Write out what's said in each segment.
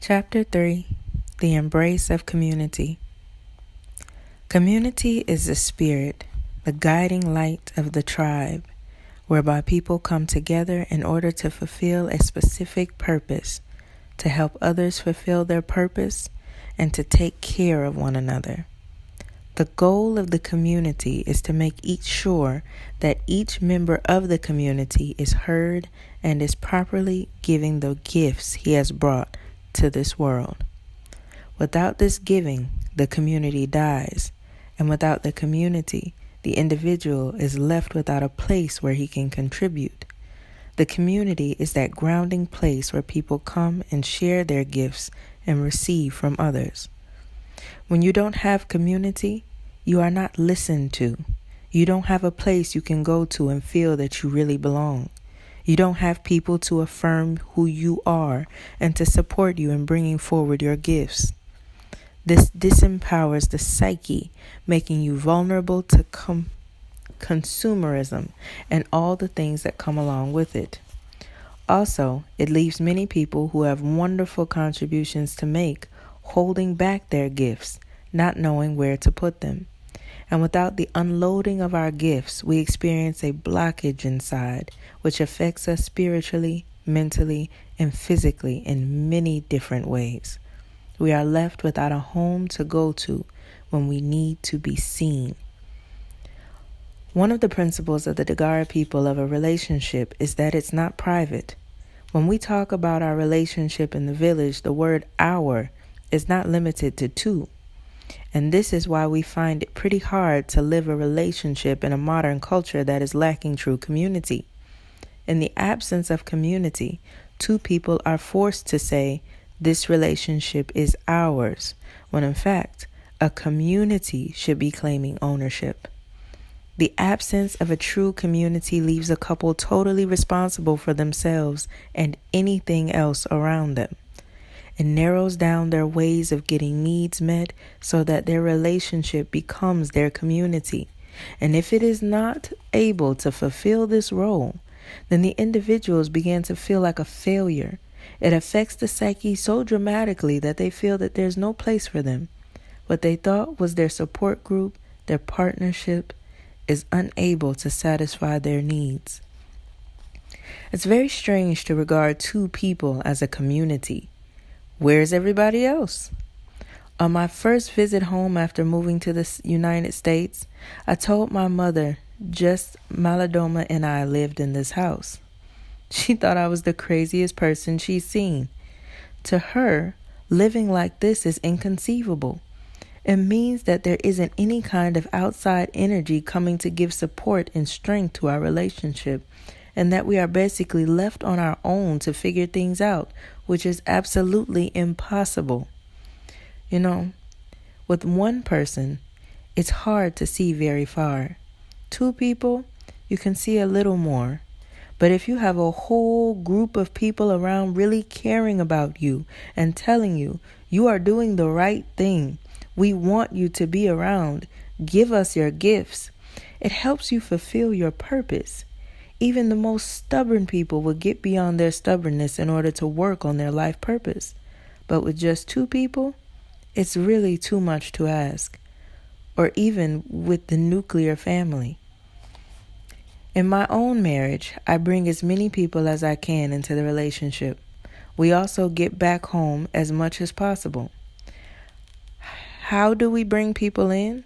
Chapter 3: The Embrace of Community. Community is the spirit, the guiding light of the tribe, whereby people come together in order to fulfill a specific purpose, to help others fulfill their purpose, and to take care of one another. The goal of the community is to make sure that each member of the community is heard and is properly giving the gifts he has brought to this world. Without this giving, the community dies, and without the community, the individual is left without a place where he can contribute. The community is that grounding place where people come and share their gifts and receive from others. When you don't have community, you are not listened to. You don't have a place you can go to and feel that you really belong. You don't have people to affirm who you are and to support you in bringing forward your gifts. This disempowers the psyche, making you vulnerable to consumerism and all the things that come along with it. Also, it leaves many people who have wonderful contributions to make, holding back their gifts, not knowing where to put them. And without the unloading of our gifts, we experience a blockage inside, which affects us spiritually, mentally, and physically in many different ways. We are left without a home to go to when we need to be seen. One of the principles of the Dagara people of a relationship is that it's not private. When we talk about our relationship in the village, the word "our" is not limited to two. And this is why we find it pretty hard to live a relationship in a modern culture that is lacking true community. In the absence of community, two people are forced to say, "This relationship is ours," when in fact, a community should be claiming ownership. The absence of a true community leaves a couple totally responsible for themselves and anything else around them. It narrows down their ways of getting needs met so that their relationship becomes their community. And if it is not able to fulfill this role, then the individuals begin to feel like a failure. It affects the psyche so dramatically that they feel that there's no place for them. What they thought was their support group, their partnership, is unable to satisfy their needs. It's very strange to regard two people as a community. Where's everybody else? On my first visit home after moving to the United States, I told my mother just Maladoma and I lived in this house. She thought I was the craziest person she's seen. To her, living like this is inconceivable. It means that there isn't any kind of outside energy coming to give support and strength to our relationship, and that we are basically left on our own to figure things out, which is absolutely impossible. With one person, it's hard to see very far. Two people, you can see a little more. But if you have a whole group of people around really caring about you and telling you, "You are doing the right thing. We want you to be around. Give us your gifts," it helps you fulfill your purpose. Even the most stubborn people will get beyond their stubbornness in order to work on their life purpose. But with just two people, it's really too much to ask. Or even with the nuclear family. In my own marriage, I bring as many people as I can into the relationship. We also get back home as much as possible. How do we bring people in?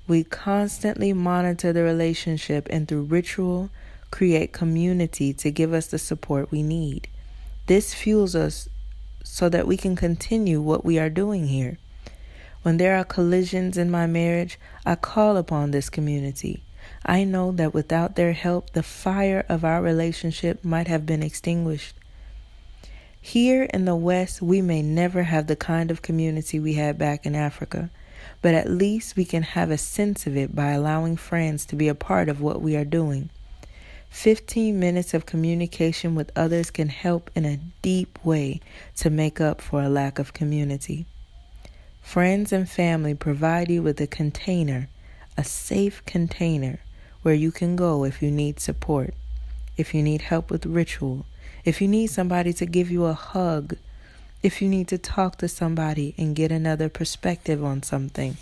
We constantly monitor the relationship and through ritual, create community to give us the support we need. This fuels us so that we can continue what we are doing here. When there are collisions in my marriage, I call upon this community. I know that without their help, the fire of our relationship might have been extinguished. Here in the West, we may never have the kind of community we had back in Africa, but at least we can have a sense of it by allowing friends to be a part of what we are doing. 15 minutes of communication with others can help in a deep way to make up for a lack of community. Friends and family provide you with a container, a safe container, where you can go if you need support, if you need help with ritual, if you need somebody to give you a hug, if you need to talk to somebody and get another perspective on something.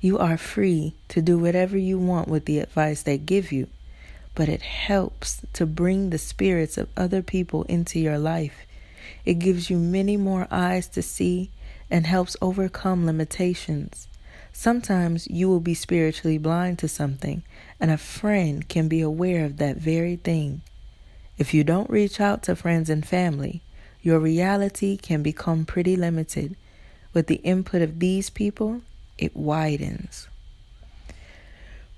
You are free to do whatever you want with the advice they give you, but it helps to bring the spirits of other people into your life. It gives you many more eyes to see and helps overcome limitations. Sometimes you will be spiritually blind to something, and a friend can be aware of that very thing. If you don't reach out to friends and family, your reality can become pretty limited. With the input of these people, it widens.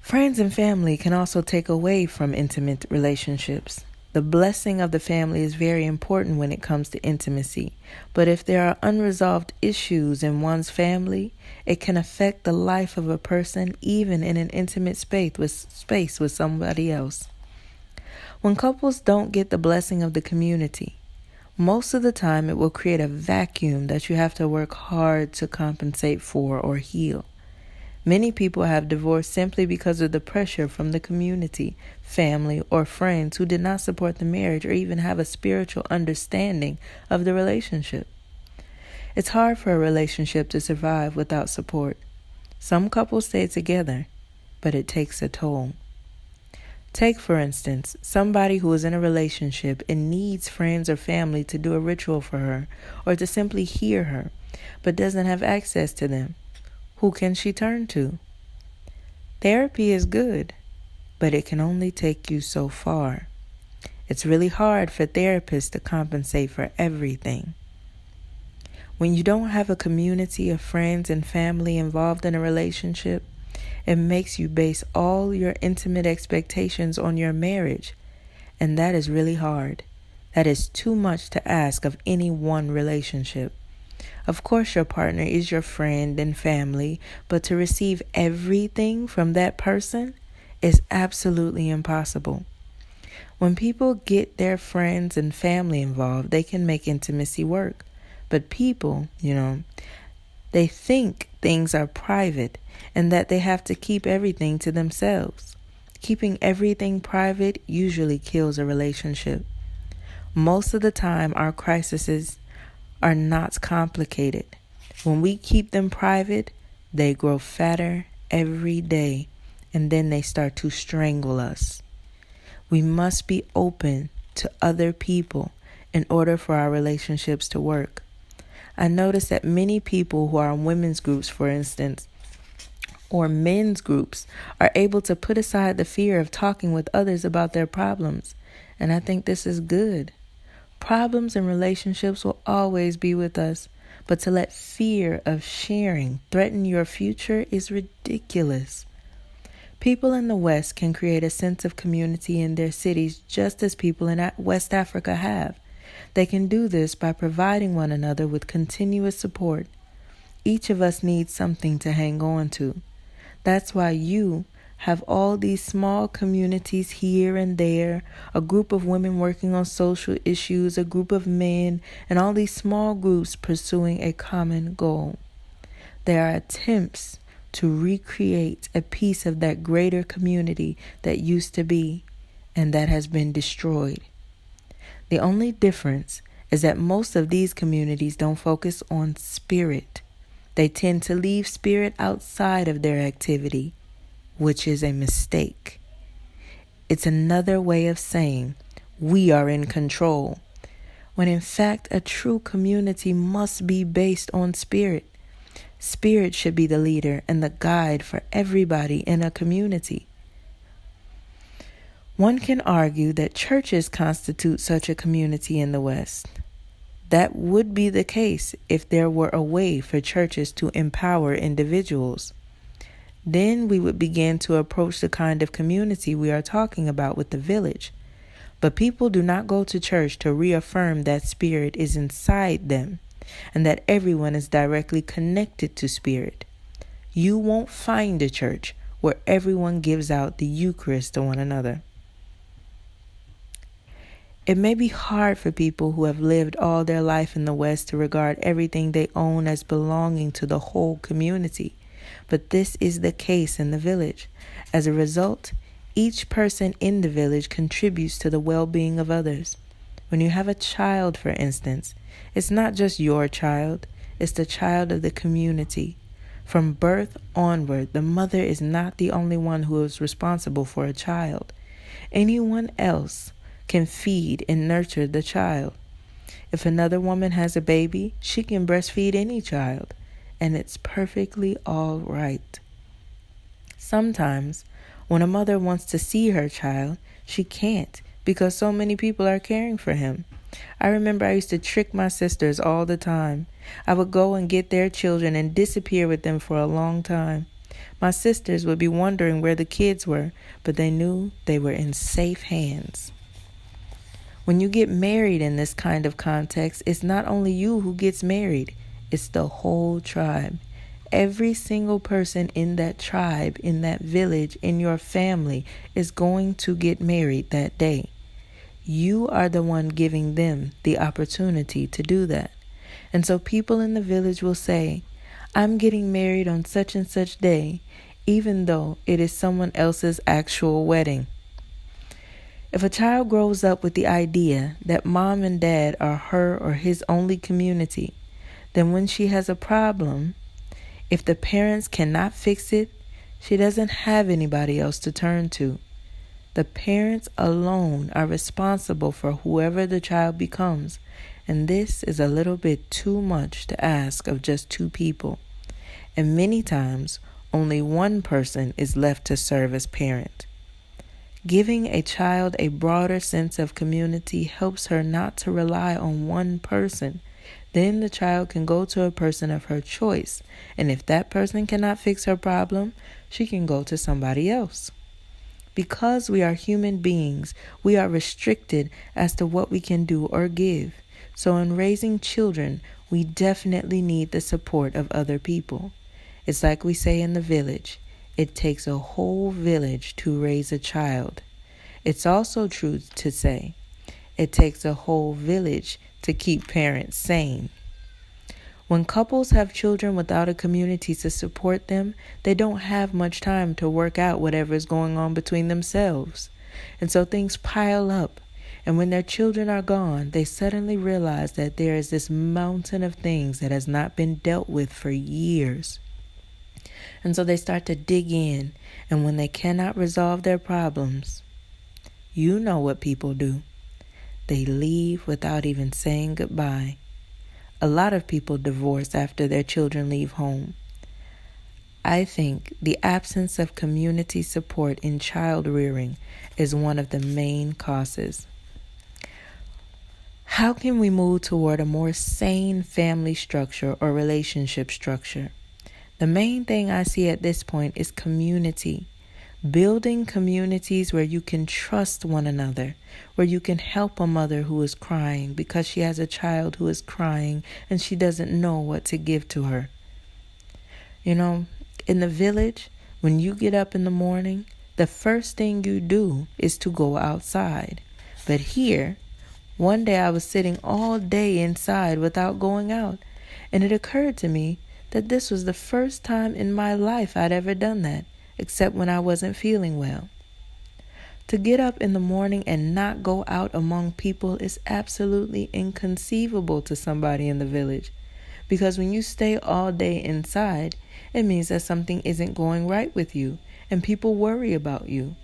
Friends and family can also take away from intimate relationships. The blessing of the family is very important when it comes to intimacy, but if there are unresolved issues in one's family, it can affect the life of a person even in an intimate space with somebody else. When couples don't get the blessing of the community, most of the time it will create a vacuum that you have to work hard to compensate for or heal. Many people have divorced simply because of the pressure from the community, family, or friends who did not support the marriage or even have a spiritual understanding of the relationship. It's hard for a relationship to survive without support. Some couples stay together, but it takes a toll. Take, for instance, somebody who is in a relationship and needs friends or family to do a ritual for her or to simply hear her, but doesn't have access to them. Who can she turn to? Therapy is good, but it can only take you so far. It's really hard for therapists to compensate for everything. When you don't have a community of friends and family involved in a relationship, it makes you base all your intimate expectations on your marriage, and that is really hard. That is too much to ask of any one relationship. Of course, your partner is your friend and family, but to receive everything from that person is absolutely impossible. When people get their friends and family involved, they can make intimacy work. But people, they think things are private and that they have to keep everything to themselves. Keeping everything private usually kills a relationship. Most of the time, our crises are not complicated. When we keep them private, they grow fatter every day, and then they start to strangle us. We must be open to other people in order for our relationships to work. I notice that many people who are in women's groups, for instance, or men's groups, are able to put aside the fear of talking with others about their problems, and I think this is good. Problems in relationships will always be with us, but to let fear of sharing threaten your future is ridiculous. People in the West can create a sense of community in their cities just as people in West Africa have. They can do this by providing one another with continuous support. Each of us needs something to hang on to. That's why you have all these small communities here and there, a group of women working on social issues, a group of men, and all these small groups pursuing a common goal. There are attempts to recreate a piece of that greater community that used to be and that has been destroyed. The only difference is that most of these communities don't focus on spirit. They tend to leave spirit outside of their activity, which is a mistake. It's another way of saying we are in control, when in fact a true community must be based on spirit. Spirit should be the leader and the guide for everybody in a community. One can argue that churches constitute such a community in the West. That would be the case if there were a way for churches to empower individuals. Then we would begin to approach the kind of community we are talking about with the village. But people do not go to church to reaffirm that spirit is inside them and that everyone is directly connected to spirit. You won't find a church where everyone gives out the Eucharist to one another. It may be hard for people who have lived all their life in the West to regard everything they own as belonging to the whole community, but this is the case in the village. As a result, each person in the village contributes to the well-being of others. When you have a child, for instance, it's not just your child, it's the child of the community. From birth onward, the mother is not the only one who is responsible for a child. Anyone else can feed and nurture the child. If another woman has a baby, she can breastfeed any child, and it's perfectly all right. Sometimes, when a mother wants to see her child, she can't because so many people are caring for him. I remember I used to trick my sisters all the time. I would go and get their children and disappear with them for a long time. My sisters would be wondering where the kids were, but they knew they were in safe hands. When you get married in this kind of context, it's not only you who gets married, it's the whole tribe. Every single person in that tribe, in that village, in your family is going to get married that day. You are the one giving them the opportunity to do that. And so people in the village will say, I'm getting married on such and such day, even though it is someone else's actual wedding. If a child grows up with the idea that mom and dad are her or his only community, then when she has a problem, if the parents cannot fix it, she doesn't have anybody else to turn to. The parents alone are responsible for whoever the child becomes, and this is a little bit too much to ask of just two people. And many times, only one person is left to serve as parent. Giving a child a broader sense of community helps her not to rely on one person. Then the child can go to a person of her choice, and if that person cannot fix her problem, she can go to somebody else. Because we are human beings, we are restricted as to what we can do or give. So in raising children, we definitely need the support of other people. It's like we say in the village, it takes a whole village to raise a child. It's also true to say, it takes a whole village to keep parents sane. When couples have children without a community to support them, they don't have much time to work out whatever is going on between themselves. And so things pile up. And when their children are gone, they suddenly realize that there is this mountain of things that has not been dealt with for years. And so they start to dig in. And when they cannot resolve their problems, you know what people do. They leave without even saying goodbye. A lot of people divorce after their children leave home. I think the absence of community support in child rearing is one of the main causes. How can we move toward a more sane family structure or relationship structure? The main thing I see at this point is community. Building communities where you can trust one another, where you can help a mother who is crying because she has a child who is crying and she doesn't know what to give to her. You know, in the village, when you get up in the morning, the first thing you do is to go outside. But here, one day I was sitting all day inside without going out, and it occurred to me that this was the first time in my life I'd ever done that, except when I wasn't feeling well. To get up in the morning and not go out among people is absolutely inconceivable to somebody in the village. Because when you stay all day inside, it means that something isn't going right with you, and people worry about you.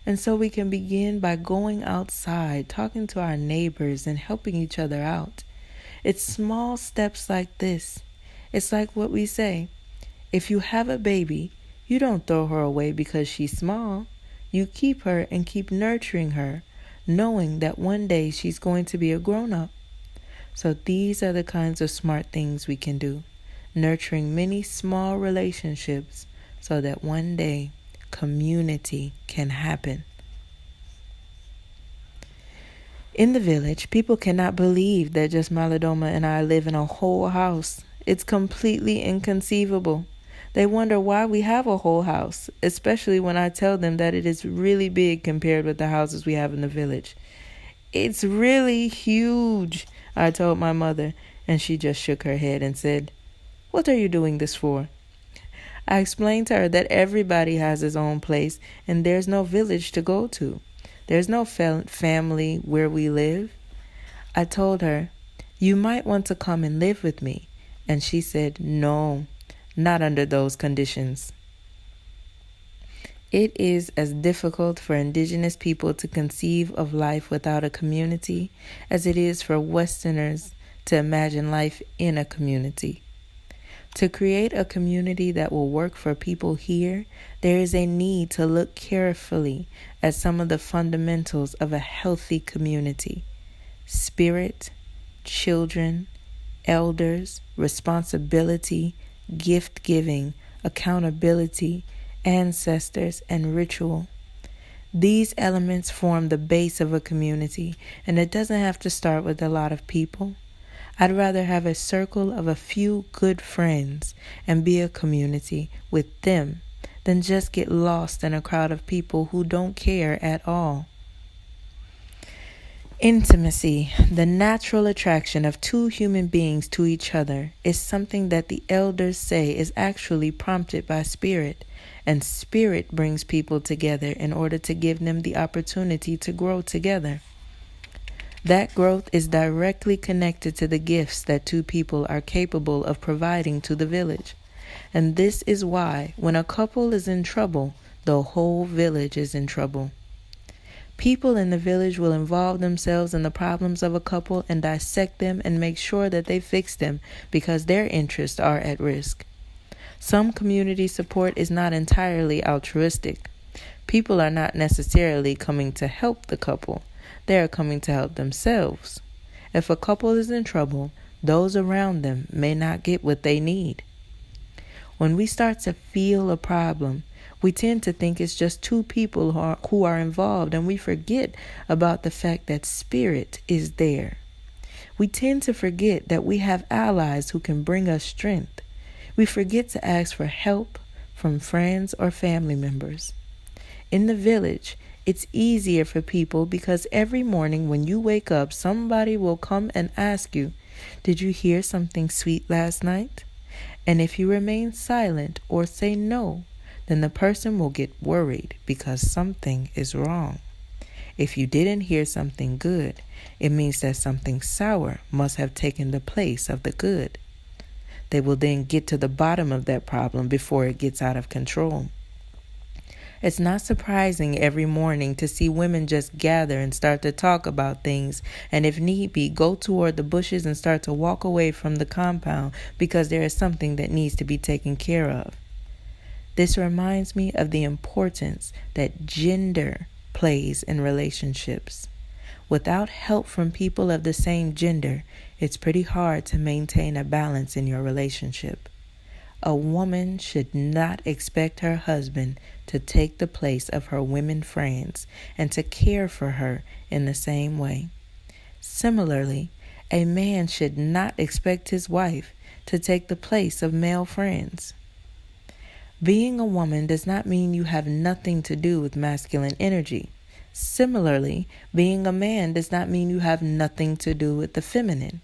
And so we can begin by going outside, talking to our neighbors, and helping each other out. It's small steps like this. It's like what we say. If you have a baby, you don't throw her away because she's small. You keep her and keep nurturing her, knowing that one day she's going to be a grown-up. So these are the kinds of smart things we can do, nurturing many small relationships so that one day community can happen. In the village, people cannot believe that just Malidoma and I live in a whole house. It's completely inconceivable. They wonder why we have a whole house, especially when I tell them that it is really big compared with the houses we have in the village. It's really huge, I told my mother, and she just shook her head and said, "What are you doing this for?" I explained to her that everybody has his own place and there's no village to go to. There's no family where we live. I told her, "You might want to come and live with me." And she said, "No, not under those conditions." It is as difficult for indigenous people to conceive of life without a community as it is for Westerners to imagine life in a community. To create a community that will work for people here, there is a need to look carefully at some of the fundamentals of a healthy community: spirit, children, elders, responsibility, gift giving, accountability, ancestors, and ritual. These elements form the base of a community, and it doesn't have to start with a lot of people. I'd rather have a circle of a few good friends and be a community with them than just get lost in a crowd of people who don't care at all. Intimacy, the natural attraction of two human beings to each other, is something that the elders say is actually prompted by spirit, and spirit brings people together in order to give them the opportunity to grow together. That growth is directly connected to the gifts that two people are capable of providing to the village. And this is why, when a couple is in trouble, the whole village is in trouble. People in the village will involve themselves in the problems of a couple and dissect them and make sure that they fix them because their interests are at risk. Some community support is not entirely altruistic. People are not necessarily coming to help the couple. They are coming to help themselves. If a couple is in trouble, those around them may not get what they need. When we start to feel a problem, we tend to think it's just two people who are involved, and we forget about the fact that spirit is there. We tend to forget that we have allies who can bring us strength. We forget to ask for help from friends or family members. In the village, it's easier for people because every morning when you wake up, somebody will come and ask you, "Did you hear something sweet last night?" And if you remain silent or say no, then the person will get worried because something is wrong. If you didn't hear something good, it means that something sour must have taken the place of the good. They will then get to the bottom of that problem before it gets out of control. It's not surprising every morning to see women just gather and start to talk about things, and if need be, go toward the bushes and start to walk away from the compound because there is something that needs to be taken care of. This reminds me of the importance that gender plays in relationships. Without help from people of the same gender, it's pretty hard to maintain a balance in your relationship. A woman should not expect her husband to take the place of her women friends and to care for her in the same way. Similarly, a man should not expect his wife to take the place of male friends. Being a woman does not mean you have nothing to do with masculine energy. Similarly, being a man does not mean you have nothing to do with the feminine.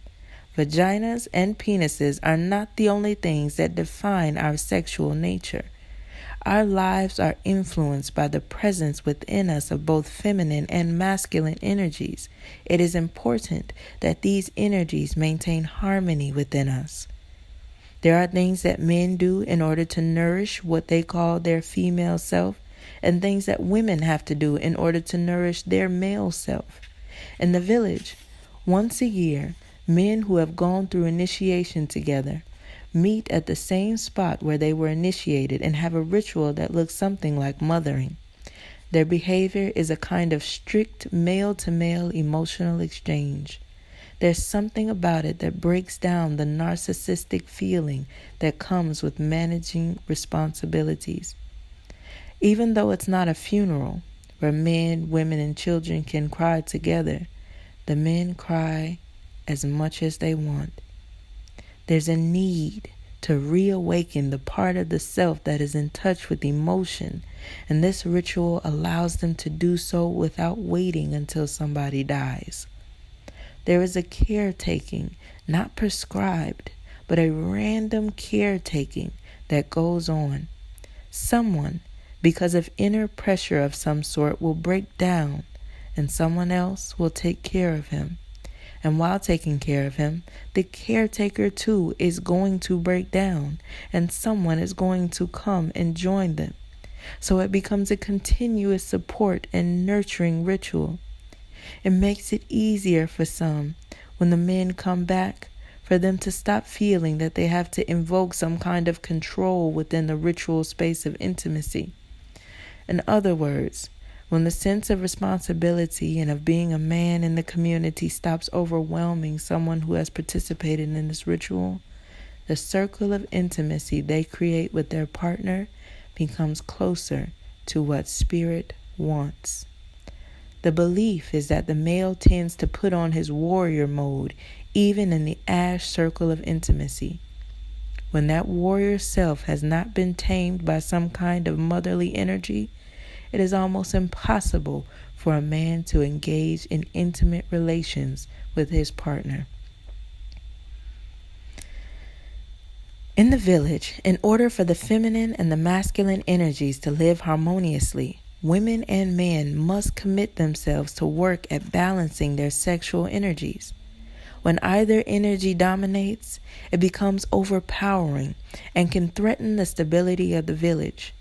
Vaginas and penises are not the only things that define our sexual nature. Our lives are influenced by the presence within us of both feminine and masculine energies. It is important that these energies maintain harmony within us. There are things that men do in order to nourish what they call their female self, and things that women have to do in order to nourish their male self. In the village, once a year, men who have gone through initiation together meet at the same spot where they were initiated and have a ritual that looks something like mothering. Their behavior is a kind of strict male-to-male emotional exchange. There's something about it that breaks down the narcissistic feeling that comes with managing responsibilities. Even though it's not a funeral where men, women, and children can cry together, the men cry as much as they want. There's a need to reawaken the part of the self that is in touch with emotion, and this ritual allows them to do so without waiting until somebody dies. There is a caretaking, not prescribed, but a random caretaking that goes on. Someone, because of inner pressure of some sort, will break down, and someone else will take care of him. And while taking care of him, the caretaker too is going to break down, and someone is going to come and join them. So it becomes a continuous support and nurturing ritual. It makes it easier for some, when the men come back, for them to stop feeling that they have to invoke some kind of control within the ritual space of intimacy. In other words, when the sense of responsibility and of being a man in the community stops overwhelming someone who has participated in this ritual, the circle of intimacy they create with their partner becomes closer to what spirit wants. The belief is that the male tends to put on his warrior mode even in the ash circle of intimacy. When that warrior self has not been tamed by some kind of motherly energy, it is almost impossible for a man to engage in intimate relations with his partner. In the village, in order for the feminine and the masculine energies to live harmoniously, women and men must commit themselves to work at balancing their sexual energies. When either energy dominates, it becomes overpowering and can threaten the stability of the village.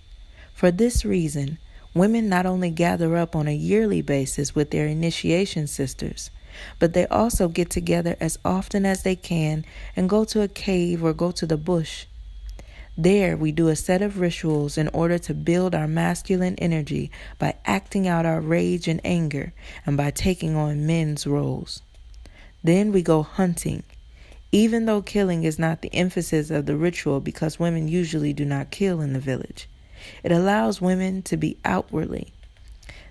For this reason, women not only gather up on a yearly basis with their initiation sisters, but they also get together as often as they can and go to a cave or go to the bush. There we do a set of rituals in order to build our masculine energy by acting out our rage and anger and by taking on men's roles. Then we go hunting, even though killing is not the emphasis of the ritual because women usually do not kill in the village. It allows women to be outwardly.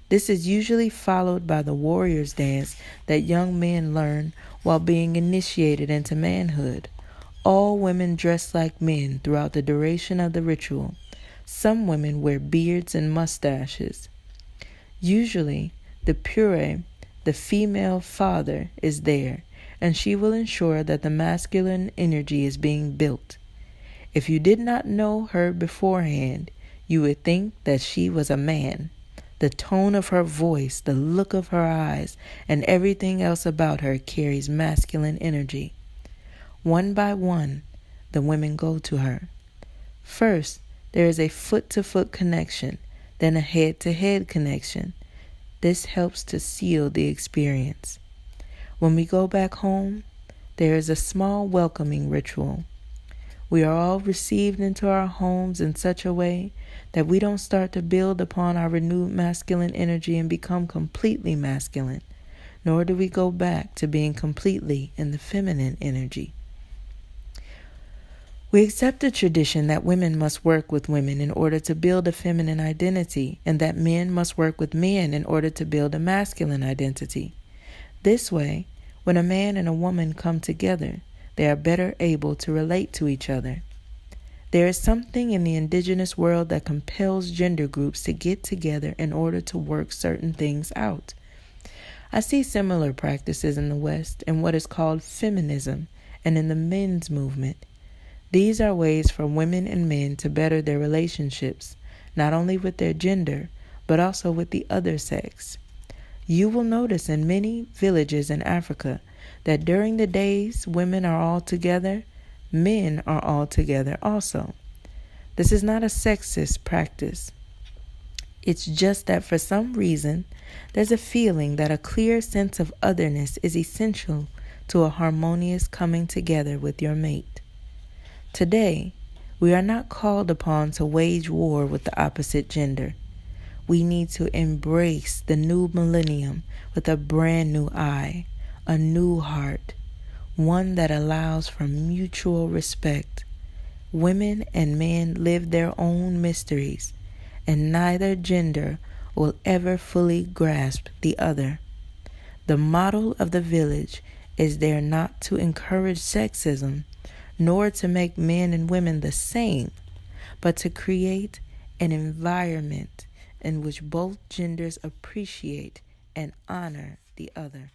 This is usually followed by the warrior's dance that young men learn while being initiated into manhood. All women dress like men throughout the duration of the ritual. Some women wear beards and mustaches. Usually, the pure, the female father, is there, and she will ensure that the masculine energy is being built. If you did not know her beforehand, you would think that she was a man. The tone of her voice, the look of her eyes, and everything else about her carries masculine energy. One by one, the women go to her. First, there is a foot-to-foot connection, then a head-to-head connection. This helps to seal the experience. When we go back home, there is a small welcoming ritual. We are all received into our homes in such a way that we don't start to build upon our renewed masculine energy and become completely masculine, nor do we go back to being completely in the feminine energy. We accept the tradition that women must work with women in order to build a feminine identity, and that men must work with men in order to build a masculine identity. This way, when a man and a woman come together, they are better able to relate to each other. There is something in the indigenous world that compels gender groups to get together in order to work certain things out. I see similar practices in the West in what is called feminism and in the men's movement. These are ways for women and men to better their relationships, not only with their gender, but also with the other sex. You will notice in many villages in Africa that during the days women are all together, men are all together also. This is not a sexist practice. It's just that for some reason, there's a feeling that a clear sense of otherness is essential to a harmonious coming together with your mate. Today, we are not called upon to wage war with the opposite gender. We need to embrace the new millennium with a brand new eye, a new heart, one that allows for mutual respect. Women and men live their own mysteries, and neither gender will ever fully grasp the other. The model of the village is there not to encourage sexism, nor to make men and women the same, but to create an environment in which both genders appreciate and honor the other.